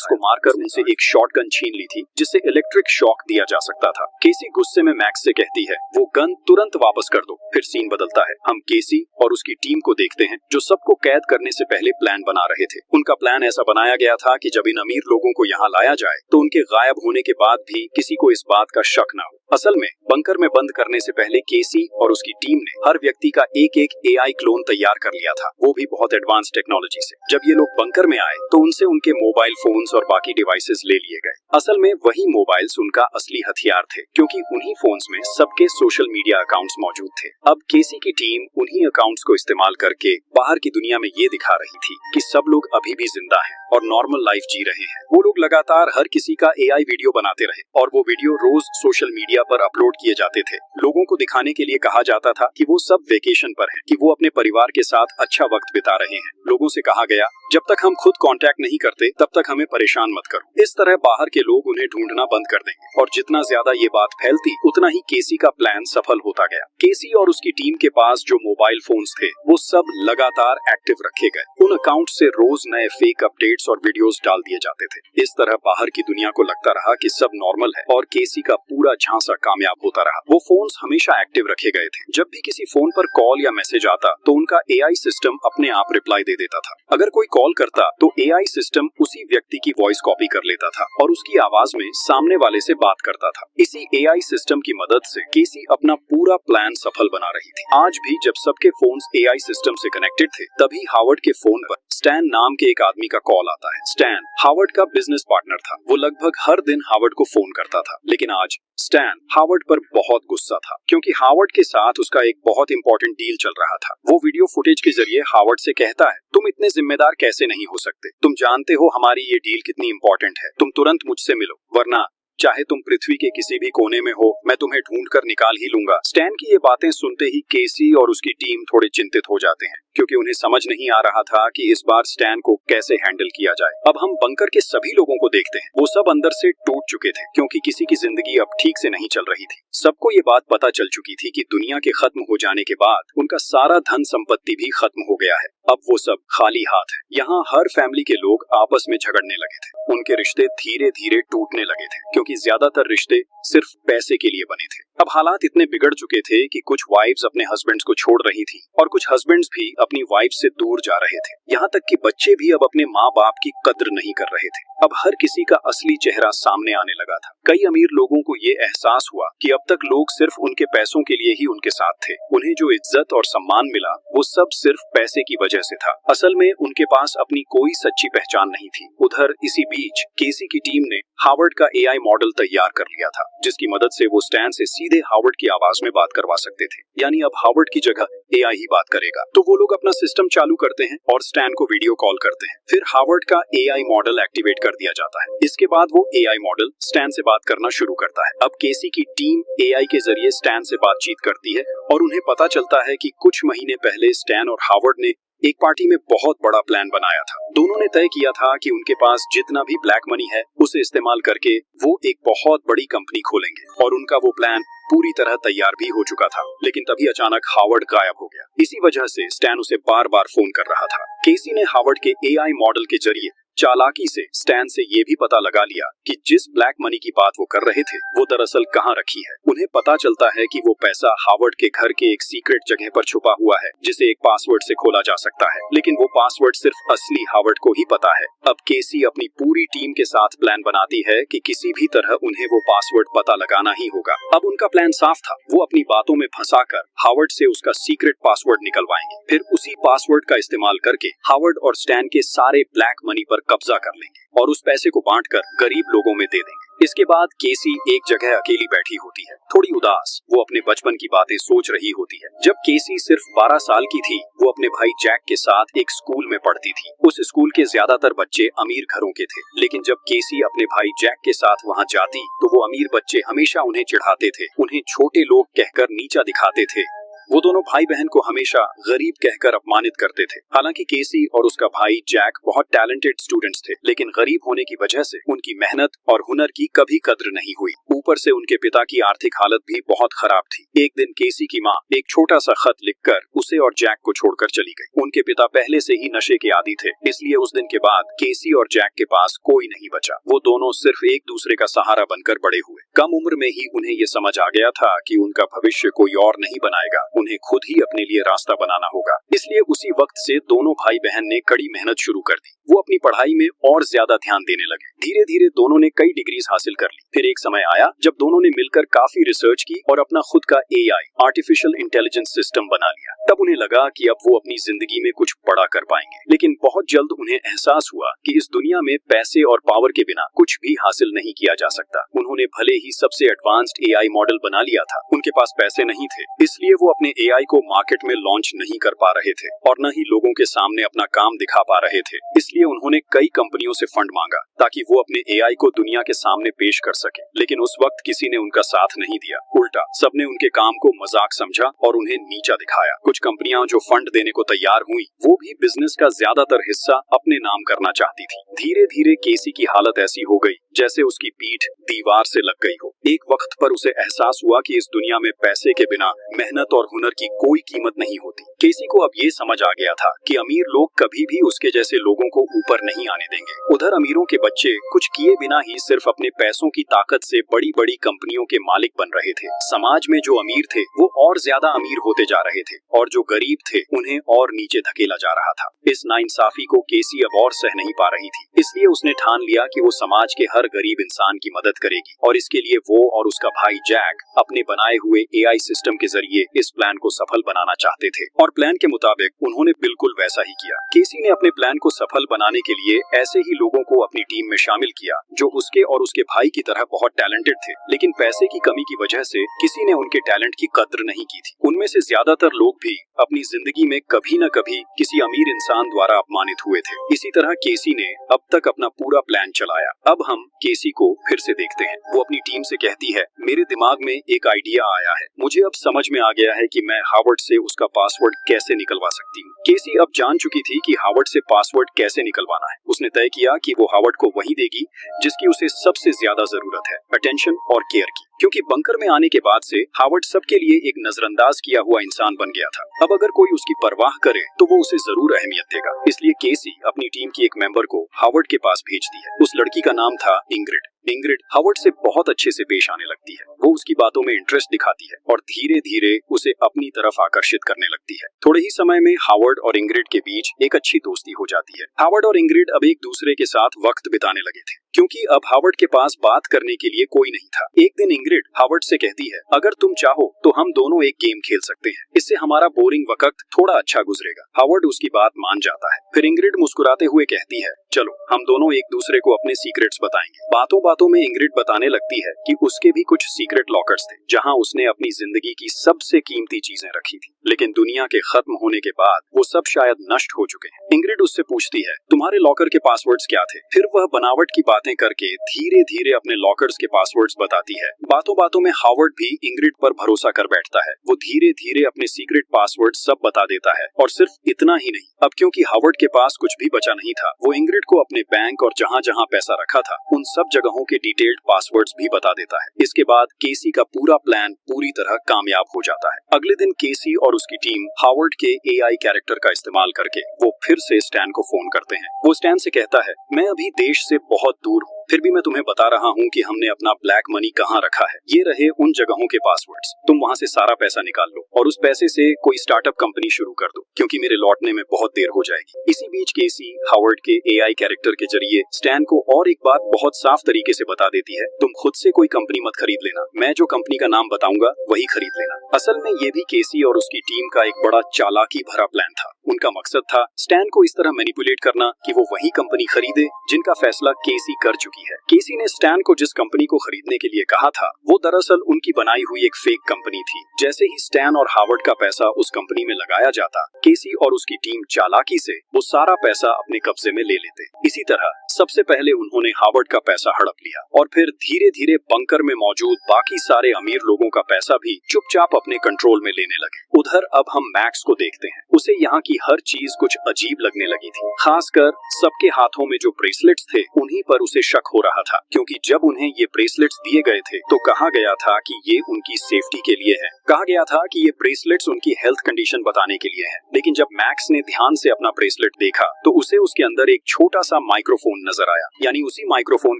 को मारकर उनसे एक शॉटगन छीन ली थी जिससे इलेक्ट्रिक शॉक दिया जा सकता था। केसी गुस्से में मैक्स से कहती है, वो गन तुरंत वापस कर दो। फिर सीन बदलता है। हम केसी और उसकी टीम को देखते हैं जो सबको कैद करने से पहले प्लान बना रहे थे। उनका प्लान ऐसा बनाया गया था कि जब इन अमीर लोगों को यहाँ लाया जाए तो उनके गायब होने के बाद भी किसी को इस बात का शक न हो। असल में बंकर में बंद करने से पहले केसी और उसकी टीम ने हर व्यक्ति का एक एक AI क्लोन तैयार कर लिया था, वो भी बहुत एडवांस टेक्नोलॉजी से। जब ये लोग बंकर में आए तो उनसे उनके मोबाइल फोन्स और बाकी डिवाइसेस ले लिए गए। असल में वही मोबाइल्स उनका असली हथियार थे, क्योंकि उन्हीं फोन्स में सबके सोशल मीडिया अकाउंट्स मौजूद थे। अब केसी की टीम उन्हीं अकाउंट्स को इस्तेमाल करके बाहर की दुनिया में ये दिखा रही थी कि सब लोग अभी भी जिंदा हैं और नॉर्मल लाइफ जी रहे हैं। वो लोग लगातार हर किसी का AI वीडियो बनाते रहे और वो वीडियो रोज सोशल मीडिया पर अपलोड किए जाते थे। लोगों को दिखाने के लिए कहा जाता था कि वो सब वेकेशन पर हैं, कि वो अपने परिवार के साथ अच्छा वक्त बिता रहे हैं। लोगों से कहा गया, जब तक हम खुद कांटेक्ट नहीं करते तब तक हमें परेशान मत करो। इस तरह बाहर के लोग उन्हें ढूंढना बंद कर देंगे और जितना ज्यादा ये बात फैलती उतना ही केसी का प्लान सफल होता गया। केसी और उसकी टीम के पास जो मोबाइल फोन्स थे वो सब लगातार एक्टिव रखे गए। उन अकाउंट से रोज नए फेक अपडेट्स और वीडियोस डाल दिए जाते थे। इस तरह बाहर की दुनिया को लगता रहा कि सब नॉर्मल है और केसी का पूरा झांसा सा कामयाब होता रहा। वो फोन्स हमेशा एक्टिव रखे गए थे। जब भी किसी फोन पर कॉल या मैसेज आता तो उनका एआई सिस्टम अपने आप रिप्लाई दे देता था। अगर कोई कॉल करता तो एआई सिस्टम उसी व्यक्ति की वॉइस कॉपी कर लेता था और उसकी आवाज में सामने वाले से बात करता था। इसी एआई सिस्टम की मदद से केसी अपना पूरा प्लान सफल बना रही थी। आज भी जब सबके फोन्स एआई सिस्टम से कनेक्टेड थे, तभी हावर्ड के फोन पर स्टैन नाम के एक आदमी का कॉल आता है। स्टैन हावर्ड का बिजनेस पार्टनर था। वो लगभग हर दिन हावर्ड को फोन करता था, लेकिन आज स्टैन हावर्ड पर बहुत गुस्सा था क्योंकि हावर्ड के साथ उसका एक बहुत इंपॉर्टेंट डील चल रहा था। वो वीडियो फुटेज के जरिए हावर्ड से कहता है, तुम इतने जिम्मेदार कैसे नहीं हो सकते? तुम जानते हो हमारी ये डील कितनी इंपॉर्टेंट है। तुम तुरंत मुझसे मिलो, वरना चाहे तुम पृथ्वी के किसी भी कोने में हो, मैं तुम्हें ढूंढ कर निकाल ही लूंगा। स्टैन की ये बातें सुनते ही केसी और उसकी टीम थोड़े चिंतित हो जाते हैं क्योंकि उन्हें समझ नहीं आ रहा था कि इस बार स्टैन को कैसे हैंडल किया जाए। अब हम बंकर के सभी लोगों को देखते हैं। वो सब अंदर से टूट चुके थे क्योंकि किसी की जिंदगी अब ठीक से नहीं चल रही थी। सबको ये बात पता चल चुकी थी कि दुनिया के खत्म हो जाने के बाद उनका सारा धन संपत्ति भी खत्म हो गया है। अब वो सब खाली हाथ है। यहाँ हर फैमिली के लोग आपस में झगड़ने लगे थे। उनके रिश्ते धीरे धीरे टूटने लगे थे क्योंकि ज्यादातर रिश्ते सिर्फ पैसे के लिए बने थे। अब हालात इतने बिगड़ चुके थे कि कुछ वाइफ्स अपने हस्बैंड्स को छोड़ रही थी और कुछ हस्बैंड्स भी अपनी वाइफ से दूर जा रहे थे। यहाँ तक कि बच्चे भी अब अपने माँ बाप की कद्र नहीं कर रहे थे। अब हर किसी का असली चेहरा सामने आने लगा था। कई अमीर लोगों को ये एहसास हुआ कि अब तक लोग सिर्फ उनके पैसों के लिए ही उनके साथ थे। उन्हें जो इज्जत और सम्मान मिला वो सब सिर्फ पैसे की वजह से था। असल में उनके पास अपनी कोई सच्ची पहचान नहीं थी। उधर इसी बीच केसी की टीम ने हावर्ड का एआई मॉडल तैयार कर लिया था, जिसकी मदद से वो स्टैन से सीधे हावर्ड की आवाज में बात करवा सकते थे। यानी अब हावर्ड की जगह एआई ही बात करेगा। तो वो लोग अपना सिस्टम चालू करते हैं और स्टैन को वीडियो कॉल करते हैं। फिर हावर्ड का एआई मॉडल एक्टिवेट कर दिया जाता है। इसके बाद वो एआई मॉडल स्टैन से बात करना शुरू करता है। अब केसी की टीम एआई के जरिए स्टैन से बातचीत करती है और उन्हें पता चलता है कि कुछ महीने पहले स्टैन और हावर्ड ने एक पार्टी में बहुत बड़ा प्लान बनाया था। दोनों ने तय किया था कि उनके पास जितना भी ब्लैक मनी है उसे इस्तेमाल करके वो एक बहुत बड़ी कंपनी खोलेंगे और उनका वो प्लान पूरी तरह तैयार भी हो चुका था। लेकिन तभी अचानक हावर्ड गायब हो गया। इसी वजह से स्टैन उसे बार बार फोन कर रहा था। केसी ने हावर्ड के एआई मॉडल के जरिए चालाकी से स्टैन से ये भी पता लगा लिया कि जिस ब्लैक मनी की बात वो कर रहे थे वो दरअसल कहाँ रखी है। उन्हें पता चलता है कि वो पैसा हावर्ड के घर के एक सीक्रेट जगह पर छुपा हुआ है जिसे एक पासवर्ड से खोला जा सकता है, लेकिन वो पासवर्ड सिर्फ असली हावर्ड को ही पता है। अब केसी अपनी पूरी टीम के साथ प्लान बनाती है कि किसी भी तरह उन्हें वो पासवर्ड पता लगाना ही होगा। अब उनका प्लान साफ था। वो अपनी बातों में फंसाकर हावर्ड से उसका सीक्रेट पासवर्ड निकलवाएंगे। फिर उसी पासवर्ड का इस्तेमाल करके हावर्ड और स्टैन के सारे ब्लैक मनी पर कब्जा कर लेंगे और उस पैसे को बांटकर गरीब लोगों में दे देंगे। इसके बाद केसी एक जगह अकेली बैठी होती है, थोड़ी उदास। वो अपने बचपन की बातें सोच रही होती है। जब केसी सिर्फ 12 साल की थी, वो अपने भाई जैक के साथ एक स्कूल में पढ़ती थी। उस स्कूल के ज्यादातर बच्चे अमीर घरों के थे, लेकिन जब केसी अपने भाई जैक के साथ वहाँ जाती तो वो अमीर बच्चे हमेशा उन्हें चिढ़ाते थे, उन्हें छोटे लोग कहकर नीचा दिखाते थे। वो दोनों भाई बहन को हमेशा गरीब कहकर अपमानित करते थे। हालांकि केसी और उसका भाई जैक बहुत टैलेंटेड स्टूडेंट्स थे, लेकिन गरीब होने की वजह से उनकी मेहनत और हुनर की कभी कद्र नहीं हुई। ऊपर से उनके पिता की आर्थिक हालत भी बहुत खराब थी। एक दिन केसी की माँ एक छोटा सा खत लिखकर उसे और जैक को छोड़कर चली गई। उनके पिता पहले से ही नशे के आदी थे, इसलिए उस दिन के बाद केसी और जैक के पास कोई नहीं बचा। वो दोनों सिर्फ एक दूसरे का सहारा बनकर बड़े हुए। कम उम्र में ही उन्हें ये समझ आ गया था कि उनका भविष्य कोई और नहीं बनाएगा, उन्हें खुद ही अपने लिए रास्ता बनाना होगा। इसलिए उसी वक्त से दोनों भाई बहन ने कड़ी मेहनत शुरू कर दी। वो अपनी पढ़ाई में और ज्यादा ध्यान देने लगे। धीरे धीरे दोनों ने कई डिग्रीज हासिल कर ली। फिर एक समय आया जब दोनों ने मिलकर काफी रिसर्च की और अपना खुद का एआई आर्टिफिशियल इंटेलिजेंस सिस्टम बना लिया। तब उन्हें लगा कि अब वो अपनी जिंदगी में कुछ बड़ा कर पाएंगे। लेकिन बहुत जल्द उन्हें एहसास हुआ कि इस दुनिया में पैसे और पावर के बिना कुछ भी हासिल नहीं किया जा सकता। उन्होंने भले ही सबसे एडवांस्ड एआई मॉडल बना लिया था, उनके पास पैसे नहीं थे, इसलिए वो अपने एआई को मार्केट में लॉन्च नहीं कर पा रहे थे और न ही लोगों के सामने अपना काम दिखा पा रहे थे। इसलिए उन्होंने कई कंपनियों से फंड मांगा ताकि वो अपने एआई को दुनिया के सामने पेश कर सके। लेकिन उस वक्त किसी ने उनका साथ नहीं दिया। उल्टा सबने उनके काम को मजाक समझा और उन्हें नीचा दिखाया। कुछ कंपनियां जो फंड देने को तैयार हुई, वो भी बिजनेस का ज्यादातर हिस्सा अपने नाम करना चाहती थी। धीरे धीरे केसी की हालत ऐसी हो गई जैसे उसकी पीठ दीवार से लग गई हो। एक वक्त पर उसे एहसास हुआ कि इस दुनिया में पैसे के बिना मेहनत और हुनर की कोई कीमत नहीं होती। केसी को अब ये समझ आ गया था कि अमीर लोग कभी भी उसके जैसे लोगों को ऊपर नहीं आने देंगे। उधर अमीरों के बच्चे कुछ किए बिना ही सिर्फ अपने पैसों की ताकत से बड़ी बड़ी कंपनियों के मालिक बन रहे थे। समाज में जो अमीर थे वो और ज्यादा अमीर होते जा रहे थे और जो गरीब थे उन्हें और नीचे धकेला जा रहा था। इस नाइंसाफी को केसी अब और सह नहीं पा रही थी, इसलिए उसने ठान लिया कि वो समाज के हर गरीब इंसान की मदद करेगी और इसके लिए वो और उसका भाई जैक अपने बनाए हुए एआई सिस्टम के जरिए इस प्लान को सफल बनाना चाहते थे और प्लान के मुताबिक उन्होंने बिल्कुल वैसा ही किया। केसी ने अपने प्लान को सफल बनाने के लिए ऐसे ही लोगों को अपनी टीम में शामिल किया जो उसके और उसके भाई की तरह बहुत टैलेंटेड थे, लेकिन पैसे की कमी की वजह से किसी ने उनके टैलेंट की कद्र नहीं की थी। उनमें से ज्यादातर लोग भी अपनी जिंदगी में कभी न कभी किसी अमीर इंसान द्वारा अपमानित हुए थे। इसी तरह केसी ने अब तक अपना पूरा प्लान चलाया। अब हम केसी को फिर से देखते हैं। वो अपनी टीम से कहती है, मेरे दिमाग में एक आइडिया आया है। मुझे अब समझ में आ गया है कि मैं हावर्ड से उसका पासवर्ड कैसे निकलवा सकती हूँ। केसी अब जान चुकी थी कि हावर्ड से पासवर्ड कैसे निकलवाना है। उसने तय किया कि वो हावर्ड को वही देगी जिसकी उसे सबसे ज्यादा जरूरत है, अटेंशन और केयर की। क्योंकि बंकर में आने के बाद से हावर्ड सबके लिए एक नजरअंदाज किया हुआ इंसान बन गया था। अब अगर कोई उसकी परवाह करे तो वो उसे जरूर अहमियत देगा। इसलिए केसी अपनी टीम की एक मेंबर को हावर्ड के पास भेजती है। उस लड़की का नाम था इंग्रिड। इंग्रिड हावर्ड से बहुत अच्छे से पेश आने लगती है। वो उसकी बातों में इंटरेस्ट दिखाती है और धीरे धीरे उसे अपनी तरफ आकर्षित करने लगती है। थोड़े ही समय में हावर्ड और इंग्रिड के बीच एक अच्छी दोस्ती हो जाती है। हावर्ड और इंग्रिड अब एक दूसरे के साथ वक्त बिताने लगे थे, क्योंकि अब हावर्ड के पास बात करने के लिए कोई नहीं था। एक दिन इंग्रिड हावर्ड से कहती है, अगर तुम चाहो तो हम दोनों एक गेम खेल सकते हैं, इससे हमारा बोरिंग वक्त थोड़ा अच्छा गुजरेगा। हावर्ड उसकी बात मान जाता है। फिर इंग्रिड मुस्कुराते हुए कहती है, चलो हम दोनों एक दूसरे को अपने सीक्रेट्स बताएंगे। बातों बातों में इंग्रिड बताने लगती है कि उसके भी कुछ सीक्रेट लॉकर्स थे जहां उसने अपनी जिंदगी की सबसे कीमती चीजें रखी थी, लेकिन दुनिया के खत्म होने के बाद वो सब शायद नष्ट हो चुके हैं। इंग्रिड उससे पूछती है, तुम्हारे लॉकर के पासवर्ड्स क्या थे? फिर वह बनावट की बातें करके धीरे धीरे अपने लॉकर्स के पासवर्ड्स बताती है। बातों बातों में हावर्ड भी इंग्रिड पर भरोसा कर बैठता है। वो धीरे धीरे अपने सीक्रेट पासवर्ड सब बता देता है और सिर्फ इतना ही नहीं, अब क्योंकि हावर्ड के पास कुछ भी बचा नहीं था, वो इंग्रिड को अपने बैंक और जहां जहां पैसा रखा था उन सब जगहों के डिटेल्ड पासवर्ड्स भी बता देता है। इसके बाद केसी का पूरा प्लान पूरी तरह कामयाब हो जाता है। अगले दिन केसी और उसकी टीम हावर्ड के एआई कैरेक्टर का इस्तेमाल करके वो फिर से स्टैन को फोन करते हैं। वो स्टैन से कहता है, मैं अभी देश से बहुत दूर हूँ, फिर भी मैं तुम्हें बता रहा हूँ कि हमने अपना ब्लैक मनी कहाँ रखा है। ये रहे उन जगहों के पासवर्ड्स, तुम वहाँ से सारा पैसा निकाल लो और उस पैसे से कोई स्टार्टअप कंपनी शुरू कर दो, क्योंकि मेरे लौटने में बहुत देर हो जाएगी। इसी बीच केसी हावर्ड के एआई कैरेक्टर के जरिए स्टैन को और एक बात बहुत साफ तरीके से बता देती है, तुम खुद से कोई कंपनी मत खरीद लेना, मैं जो कंपनी का नाम बताऊंगा वही खरीद लेना। असल में ये भी केसी और उसकी टीम का एक बड़ा चालाकी भरा प्लान था। उनका मकसद था स्टैन को इस तरह मैनिपुलेट करना कि वो वही कंपनी खरीदे जिनका फैसला केसी कर चुकी है। केसी ने स्टैन को जिस कंपनी को खरीदने के लिए कहा था वो दरअसल उनकी बनाई हुई एक फेक कंपनी थी। जैसे ही स्टैन और हावर्ड का पैसा उस कंपनी में लगाया जाता, केसी और उसकी टीम चालाकी से वो सारा पैसा अपने कब्जे में ले लेते। इसी तरह सबसे पहले उन्होंने हावर्ड का पैसा हड़प लिया और फिर धीरे धीरे बंकर में मौजूद बाकी सारे अमीर लोगों का पैसा भी चुपचाप अपने कंट्रोल में लेने लगे। उधर अब हम मैक्स को देखते हैं। उसे यहाँ की हर चीज कुछ अजीब लगने लगी थी, खासकर सबके हाथों में जो ब्रेसलेट्स थे उन्हीं पर उसे शक हो रहा था, क्योंकि जब उन्हें ये ब्रेसलेट्स दिए गए थे तो कहा गया था कि ये उनकी सेफ्टी के लिए है। कहा गया था कि ये ब्रेसलेट्स उनकी हेल्थ कंडीशन बताने के लिए है। लेकिन जब मैक्स ने ध्यान से अपना ब्रेसलेट देखा तो उसे उसके अंदर एक छोटा सा माइक्रोफोन नजर आया, यानी उसी माइक्रोफोन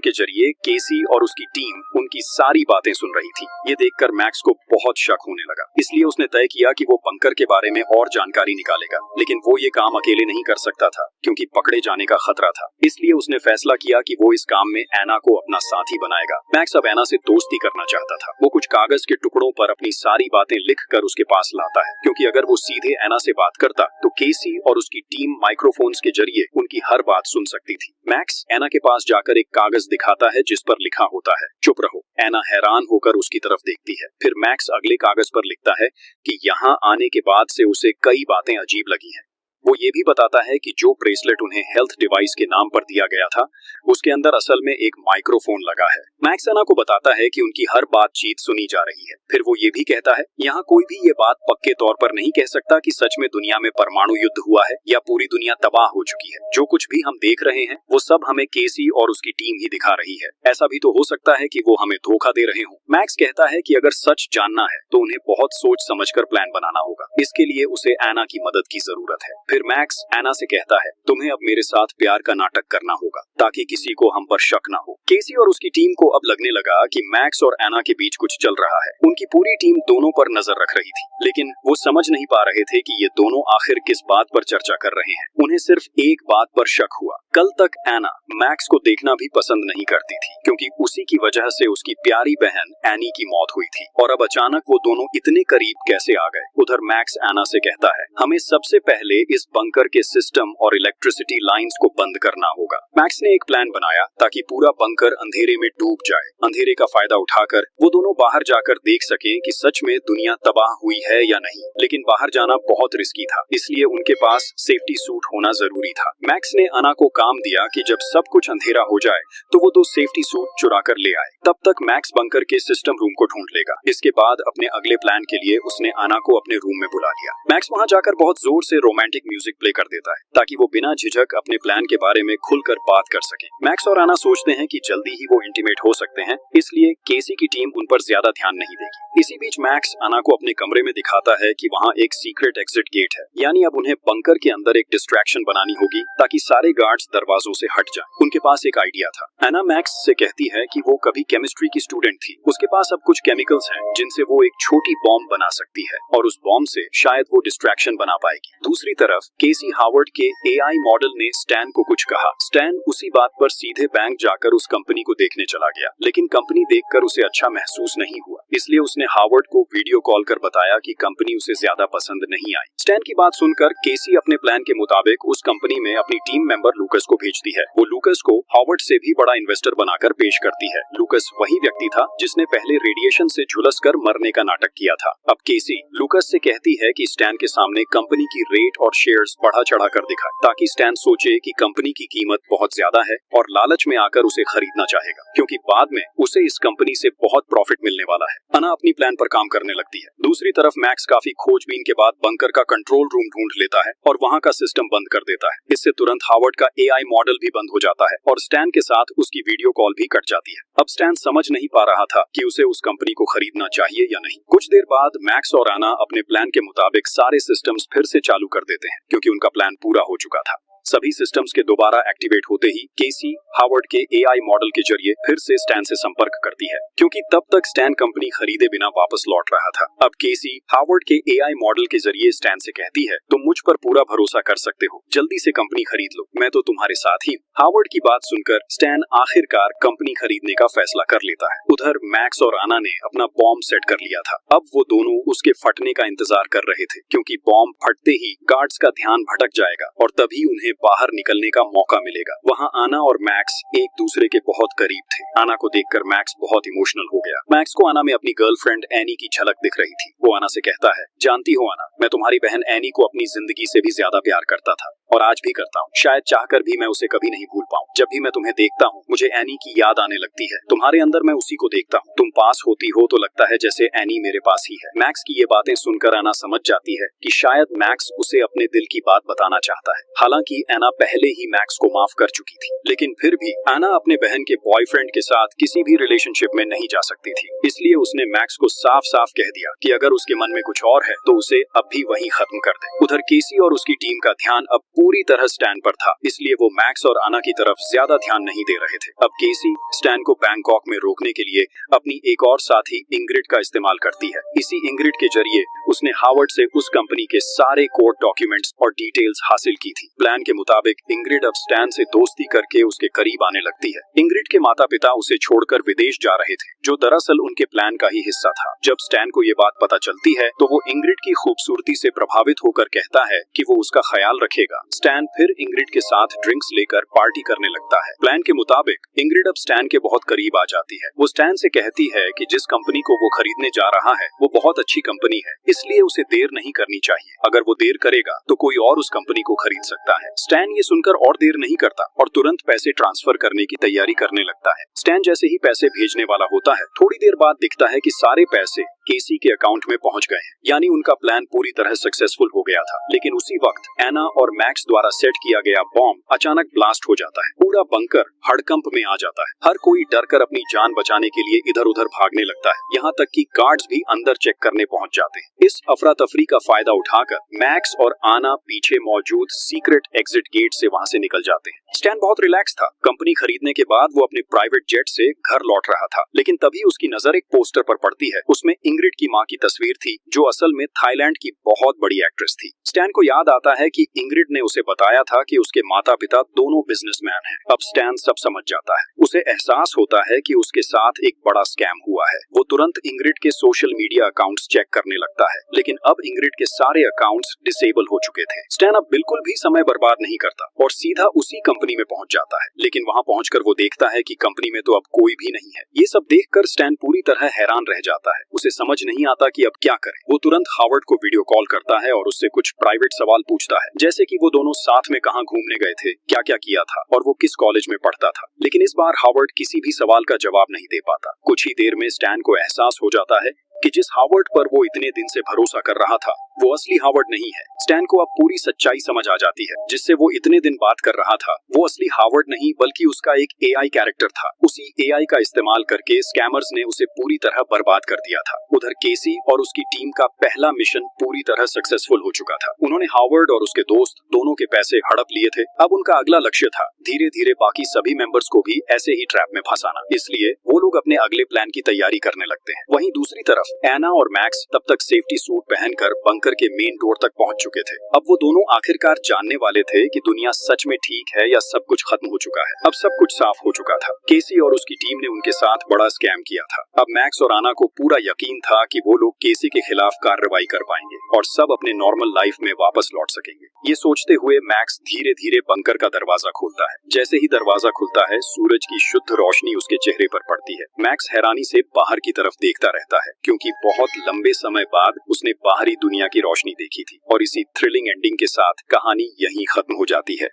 के जरिए केसी और उसकी टीम उनकी सारी बातें सुन रही थी। ये देखकर मैक्स को बहुत शक होने लगा, इसलिए उसने तय किया कि वो बंकर के बारे में और जानकारी निकालेगा। लेकिन वो ये काम अकेले नहीं कर सकता था, क्योंकि पकड़े जाने का खतरा था। इसलिए उसने फैसला किया कि वो इस काम में एना को अपना साथी बनाएगा। मैक्स अब एना से दोस्ती करना चाहता था। वो कुछ कागज के टुकड़ों पर अपनी सारी बातें लिखकर उसके पास लाता है, क्योंकि अगर वो सीधे एना से बात करता तो केसी और उसकी टीम माइक्रोफोन्स के जरिए उनकी हर बात सुन सकती थी। मैक्स एना के पास जाकर एक कागज दिखाता है जिस पर लिखा होता है, चुप रहो। एना हैरान होकर उसकी तरफ देखती है। फिर मैक्स अगले कागज पर लिखता है कि यहाँ आने के बाद से उसे कई बातें अजीब लगी हैं। वो ये भी बताता है कि जो ब्रेसलेट उन्हें हेल्थ डिवाइस के नाम पर दिया गया था उसके अंदर असल में एक माइक्रोफोन लगा है। मैक्स एना को बताता है कि उनकी हर बातचीत सुनी जा रही है। फिर वो ये भी कहता है, यहाँ कोई भी ये बात पक्के तौर पर नहीं कह सकता कि सच में दुनिया में परमाणु युद्ध हुआ है या पूरी दुनिया तबाह हो चुकी है। जो कुछ भी हम देख रहे हैं वो सब हमें केसी और उसकी टीम ही दिखा रही है। ऐसा भी तो हो सकता है कि वो हमें धोखा दे रहे हों। मैक्स कहता है कि अगर सच जानना है तो उन्हें बहुत सोच समझकर प्लान बनाना होगा। इसके लिए उसे एना की मदद की जरूरत है। फिर मैक्स एना से कहता है, तुम्हें अब मेरे साथ प्यार का नाटक करना होगा ताकि किसी को हम पर शक ना हो। केसी और उसकी टीम को अब लगने लगा कि मैक्स और एना के बीच कुछ चल रहा है। उनकी पूरी टीम दोनों पर नजर रख रही थी, लेकिन वो समझ नहीं पा रहे थे कि ये दोनों आखिर किस बात पर चर्चा कर रहे हैं। उन्हें सिर्फ एक बात पर शक हुआ। कल तक एना मैक्स को देखना भी पसंद नहीं करती थी क्योंकि उसी की वजह से उसकी प्यारी बहन एनी की मौत हुई थी, और अब अचानक वो दोनों इतने करीब कैसे आ गए। उधर मैक्स एना से कहता है, हमें सबसे पहले इस बंकर के सिस्टम और इलेक्ट्रिसिटी लाइंस को बंद करना होगा। मैक्स ने एक प्लान बनाया ताकि पूरा बंकर अंधेरे में डूब जाए। अंधेरे का फायदा उठाकर वो दोनों बाहर जाकर देख सकें कि सच में दुनिया तबाह हुई है या नहीं। लेकिन बाहर जाना बहुत रिस्की था, इसलिए उनके पास सेफ्टी सूट होना जरूरी था। मैक्स ने एना को काम दिया कि जब सब कुछ अंधेरा हो जाए तो वो 2 सेफ्टी सूट चुरा कर ले आए। तब तक मैक्स बंकर के सिस्टम रूम को ढूंढ लेगा। इसके बाद अपने अगले प्लान के लिए उसने एना को अपने रूम में बुला लिया। मैक्स वहां जाकर बहुत जोर से रोमांटिक म्यूजिक प्ले कर देता है ताकि वो बिना झिझक अपने प्लान के बारे में खुलकर बात कर सके। मैक्स और एना सोचते हैं कि जल्दी ही वो इंटीमेट हो सकते हैं, इसलिए केसी की टीम उन पर ज्यादा ध्यान नहीं देगी। इसी बीच मैक्स एना को अपने कमरे में दिखाता है कि वहाँ एक सीक्रेट एग्जिट गेट है, यानी अब उन्हें बंकर के अंदर एक डिस्ट्रैक्शन बनानी होगी ताकि सारे गार्ड्स दरवाजों से हट जाएं। उनके पास एक आइडिया था। एना मैक्स से कहती है कि वो कभी केमिस्ट्री की स्टूडेंट थी, उसके पास अब कुछ केमिकल्स हैं जिनसे वो एक छोटी बॉम्ब बना सकती है और उस बॉम्ब से शायद वो डिस्ट्रैक्शन बना पाएगी। दूसरी तरफ केसी हावर्ड के एआई मॉडल ने स्टैन को कुछ कहा। स्टैन उसी बात पर सीधे बैंक जाकर उस कंपनी को देखने चला गया, लेकिन कंपनी देखकर उसे अच्छा महसूस नहीं हुआ, इसलिए उसने हावर्ड को वीडियो कॉल कर बताया कि कंपनी उसे ज्यादा पसंद नहीं आई। स्टैन की बात सुनकर केसी अपने प्लान के मुताबिक उस कंपनी में अपनी टीम मेंबर लूकस को भेजती है। वो लूकस को हावर्ड से भी बड़ा इन्वेस्टर बनाकर पेश करती है। लूकस वही व्यक्ति था जिसने पहले रेडिएशन से झुलसकर मरने का नाटक किया था। अब केसी लूकस से कहती है कि स्टैन के सामने कंपनी की रेट और शेयर्स बढ़ा चढ़ा कर दिखाए ताकि स्टैन सोचे कि कंपनी की कीमत बहुत ज्यादा है और लालच में आकर उसे खरीदना चाहेगा, क्योंकि बाद में उसे इस कंपनी से बहुत प्रॉफिट मिलने वाला है। एना अपनी प्लान पर काम करने लगती है। दूसरी तरफ मैक्स काफी खोजबीन के बाद बंकर का कंट्रोल रूम ढूंढ लेता है और वहां का सिस्टम बंद कर देता है। इससे तुरंत हावर्ड का एआई मॉडल भी बंद हो जाता है और स्टैन के साथ उसकी वीडियो कॉल भी कट जाती है। अब स्टैन समझ नहीं पा रहा था कि उसे उस कंपनी को खरीदना चाहिए या नहीं। कुछ देर बाद मैक्स और एना अपने प्लान के मुताबिक सारे सिस्टम्स फिर से चालू कर देते हैं क्योंकि उनका प्लान पूरा हो चुका था। सभी सिस्टम्स के दोबारा एक्टिवेट होते ही केसी हावर्ड के एआई मॉडल के जरिए फिर से स्टैन से संपर्क करती है, क्योंकि तब तक स्टैन कंपनी खरीदे बिना वापस लौट रहा था। अब केसी हावर्ड के एआई मॉडल के जरिए स्टैन से कहती है, तुम मुझ पर पूरा भरोसा कर सकते हो, जल्दी से कंपनी खरीद लो, मैं तो तुम्हारे साथ ही हूँ। हावर्ड की बात सुनकर स्टैन आखिरकार कंपनी खरीदने का फैसला कर लेता है। उधर मैक्स और एना ने अपना बॉम्ब सेट कर लिया था। अब वो दोनों उसके फटने का इंतजार कर रहे थे, क्योंकि बॉम्ब फटते ही गार्ड्स का ध्यान भटक जाएगा और तभी उन्हें बाहर निकलने का मौका मिलेगा। वहाँ आना और मैक्स एक दूसरे के बहुत करीब थे। आना को देखकर मैक्स बहुत इमोशनल हो गया। मैक्स को आना में अपनी गर्लफ्रेंड एनी की झलक दिख रही थी। वो आना से कहता है, जानती हो आना, मैं तुम्हारी बहन एनी को अपनी जिंदगी से भी ज्यादा प्यार करता था और आज भी करता हूँ। शायद चाहकर भी मैं उसे कभी नहीं भूल पाऊँ। जब भी मैं तुम्हें देखता हूँ मुझे एनी की याद आने लगती है। तुम्हारे अंदर मैं उसी को देखता हूँ। तुम पास होती हो तो लगता है जैसे एनी मेरे पास ही है। मैक्स की ये बातें सुनकर आना समझ जाती है कि शायद मैक्स उसे अपने दिल की बात बताना चाहता है। हालांकि एना पहले ही मैक्स को माफ कर चुकी थी, लेकिन फिर भी एना अपने बहन के बॉयफ्रेंड के साथ किसी भी रिलेशनशिप में नहीं जा सकती थी। इसलिए उसने मैक्स को साफ साफ कह दिया कि अगर उसके मन में कुछ और है तो उसे अब भी वहीं खत्म कर दे। उधर केसी और उसकी टीम का ध्यान अब पूरी तरह स्टैन पर था, इसलिए वो मैक्स और आना की तरफ ज्यादा ध्यान नहीं दे रहे थे। अब केसी स्टैन को बैंकॉक में रोकने के लिए अपनी एक और साथी इंग्रिड का इस्तेमाल करती है। इसी इंग्रिड के जरिए उसने हावर्ड से उस कंपनी के सारे कोर्ट डॉक्यूमेंट्स और डिटेल्स हासिल की थी। प्लान के मुताबिक इंग्रिड अब स्टैन से दोस्ती करके उसके करीब आने लगती है। इंग्रिड के माता पिता उसे छोड़कर विदेश जा रहे थे, जो दरअसल उनके प्लान का ही हिस्सा था। जब स्टैन को ये बात पता चलती है तो वो इंग्रिड की खूबसूरती से प्रभावित होकर कहता है कि वो उसका ख्याल रखेगा स्टैन फिर इंग्रिड के साथ ड्रिंक्स लेकर पार्टी करने लगता है। प्लान के मुताबिक इंग्रिड अब स्टैन के बहुत करीब आ जाती है। वो स्टैन से कहती है कि जिस कंपनी को वो खरीदने जा रहा है वो बहुत अच्छी कंपनी है, इसलिए उसे देर नहीं करनी चाहिए। अगर वो देर करेगा तो कोई और उस कंपनी को खरीद सकता है। स्टैन ये सुनकर और देर नहीं करता और तुरंत पैसे ट्रांसफर करने की तैयारी करने लगता है। स्टैन जैसे ही पैसे भेजने वाला होता है, थोड़ी देर बाद दिखता है कि सारे पैसे केसी के अकाउंट में पहुंच गए हैं, यानी उनका प्लान पूरी तरह सक्सेसफुल हो गया था। लेकिन उसी वक्त एना और मैक्स द्वारा सेट किया गया बॉम्ब अचानक ब्लास्ट हो जाता है। पूरा बंकर हड़कंप में आ जाता है। हर कोई डरकर अपनी जान बचाने के लिए इधर उधर भागने लगता है, यहाँ तक कि गार्ड्स भी अंदर चेक करने पहुंच जाते हैं। इस अफरा तफरी का फायदा उठाकर मैक्स और आना पीछे मौजूद सीक्रेट एग्जिट गेट से वहां से निकल जाते हैं। स्टैन बहुत रिलैक्स था। कंपनी खरीदने के बाद वो अपने प्राइवेट जेट से घर लौट रहा था, लेकिन तभी उसकी नजर एक पोस्टर पर पड़ती है। उसमें इंग्रिड की मां की तस्वीर थी, जो असल में थाईलैंड की बहुत बड़ी एक्ट्रेस थी। स्टैन को याद आता है कि इंग्रिड ने उसे बताया था कि उसके माता पिता दोनों बिजनेसमैन हैं। अब स्टैन सब समझ जाता है। उसे एहसास होता है कि उसके साथ एक बड़ा स्कैम हुआ है। वो तुरंत इंग्रिड के सोशल मीडिया अकाउंट्स चेक करने लगता है, लेकिन अब इंग्रिड के सारे अकाउंट्स डिसेबल हो चुके थे। स्टैन अब बिल्कुल भी समय बर्बाद नहीं करता और सीधा उसी कंपनी में पहुंच जाता है, लेकिन वहां पहुंचकर वो देखता है कि कंपनी में तो अब कोई भी नहीं है। ये सब देखकर स्टैन पूरी तरह हैरान रह जाता है। उसे समझ नहीं आता कि अब क्या करे। वो तुरंत हावर्ड को वीडियो कॉल करता है और उससे कुछ प्राइवेट सवाल पूछता है, जैसे कि वो दोनों साथ में कहाँ घूमने गए थे, क्या क्या किया था और वो किस कॉलेज में पढ़ता था। लेकिन इस बार हावर्ड किसी भी सवाल का जवाब नहीं दे पाता। कुछ ही देर में स्टैन को एहसास हो जाता है कि जिस हावर्ड पर वो इतने दिन से भरोसा कर रहा था वो असली हावर्ड नहीं है। स्टैन को अब पूरी सच्चाई समझ आ जाती है। जिससे वो इतने दिन बात कर रहा था वो असली हावर्ड नहीं बल्कि उसका एक एआई कैरेक्टर था। उसी एआई का इस्तेमाल करके स्कैमर्स ने उसे पूरी तरह बर्बाद कर दिया था। उधर केसी और उसकी टीम का पहला मिशन पूरी तरह सक्सेसफुल हो चुका था। उन्होंने हावर्ड और उसके दोस्त दोनों के पैसे हड़प लिए थे। अब उनका अगला लक्ष्य था धीरे धीरे बाकी सभी मेंबर्स को भी ऐसे ही ट्रैप में फंसाना। इसलिए वो लोग अपने अगले प्लान की तैयारी करने लगते हैं। वहीं दूसरी तरफ एना और मैक्स तब तक सेफ्टी सूट पहनकर बंकर के मेन डोर तक पहुंच चुके थे। अब वो दोनों आखिरकार जानने वाले थे कि दुनिया सच में ठीक है या सब कुछ खत्म हो चुका है। अब सब कुछ साफ हो चुका था। केसी और उसकी टीम ने उनके साथ बड़ा स्कैम किया था। अब मैक्स और आना को पूरा यकीन था कि वो लोग केसी के खिलाफ कार्रवाई कर पाएंगे और सब अपने नॉर्मल लाइफ में वापस लौट सकेंगे। ये सोचते हुए मैक्स धीरे धीरे बंकर का दरवाजा खोलता है। जैसे ही दरवाजा खुलता है सूरज की शुद्ध रोशनी उसके चेहरे पर पड़ती है। मैक्स हैरानी से बाहर की तरफ देखता रहता है, क्योंकि बहुत लंबे समय बाद उसने बाहरी दुनिया की रोशनी देखी थी। और इसी थ्रिलिंग एंडिंग के साथ कहानी यहीं खत्म हो जाती है।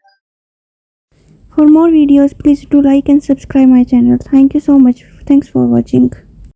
For more videos, please do like and subscribe my channel. Thank you so much. Thanks for watching.